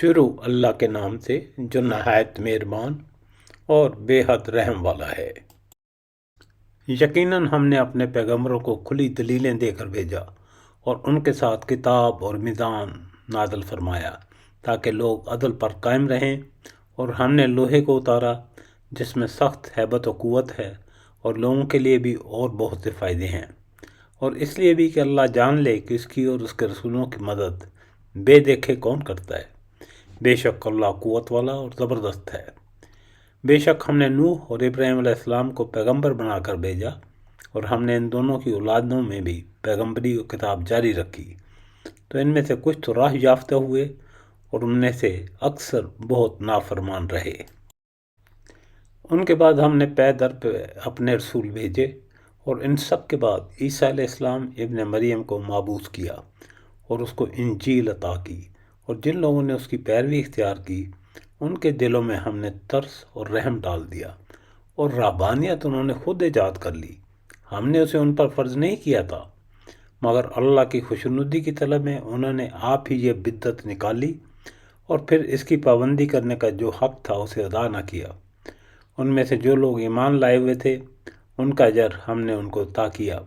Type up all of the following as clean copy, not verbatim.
شروع اللہ کے نام سے جو نہایت مہربان اور بے حد رحم والا ہے۔ یقیناً ہم نے اپنے پیغمبروں کو کھلی دلیلیں دے کر بھیجا اور ان کے ساتھ کتاب اور میزان نازل فرمایا تاکہ لوگ عدل پر قائم رہیں، اور ہم نے لوہے کو اتارا جس میں سخت ہیبت و قوت ہے، اور لوگوں کے لیے بھی اور بہت سے فائدے ہیں، اور اس لیے بھی کہ اللہ جان لے کہ اس کی اور اس کے رسولوں کی مدد بے دیکھے کون کرتا ہے۔ بے شک اللہ قوت والا اور زبردست ہے۔ بے شک ہم نے نوح اور ابراہیم علیہ السلام کو پیغمبر بنا کر بھیجا، اور ہم نے ان دونوں کی اولادوں میں بھی پیغمبری و کتاب جاری رکھی، تو ان میں سے کچھ تو راہ یافتہ ہوئے اور ان میں سے اکثر بہت نافرمان رہے۔ ان کے بعد ہم نے پے در پہ اپنے رسول بھیجے، اور ان سب کے بعد عیسیٰ علیہ السلام ابن مریم کو معبوس کیا اور اس کو انجیل عطا کی، اور جن لوگوں نے اس کی پیروی اختیار کی ان کے دلوں میں ہم نے ترس اور رحم ڈال دیا، اور رہبانیت انہوں نے خود ایجاد کر لی، ہم نے اسے ان پر فرض نہیں کیا تھا، مگر اللہ کی خوشنودی کی طلب میں انہوں نے آپ ہی یہ بدعت نکالی، اور پھر اس کی پابندی کرنے کا جو حق تھا اسے ادا نہ کیا۔ ان میں سے جو لوگ ایمان لائے ہوئے تھے ان کا اجر ہم نے ان کو عطا کیا،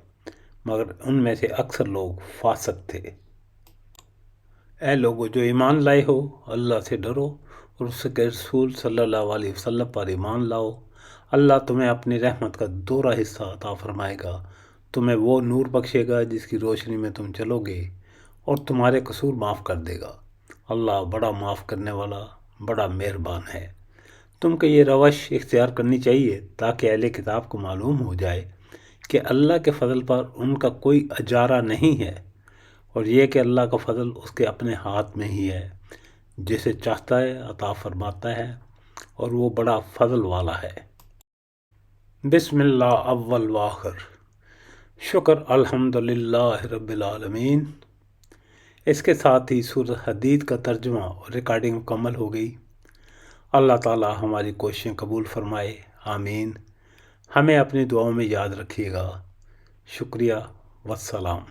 مگر ان میں سے اکثر لوگ فاسق تھے۔ اے لوگو جو ایمان لائے ہو، اللہ سے ڈرو اور اس کے رسول صلی اللہ علیہ وسلم پر ایمان لاؤ۔ اللہ تمہیں اپنی رحمت کا دوہرا حصہ عطا فرمائے گا، تمہیں وہ نور بخشے گا جس کی روشنی میں تم چلو گے، اور تمہارے قصور معاف کر دے گا۔ اللہ بڑا معاف کرنے والا، بڑا مہربان ہے۔ تم کو یہ روش اختیار کرنی چاہیے تاکہ اہل کتاب کو معلوم ہو جائے کہ اللہ کے فضل پر ان کا کوئی اجارہ نہیں ہے، اور یہ کہ اللہ کا فضل اس کے اپنے ہاتھ میں ہی ہے، جسے چاہتا ہے عطا فرماتا ہے، اور وہ بڑا فضل والا ہے۔ بسم اللہ اول و آخر، شکر الحمدللہ رب العالمین۔ اس کے ساتھ ہی سورۃ حدید کا ترجمہ اور ریکارڈنگ مکمل ہو گئی۔ اللہ تعالی ہماری کوششیں قبول فرمائے، آمین۔ ہمیں اپنی دعاؤں میں یاد رکھیے گا۔ شکریہ، والسلام۔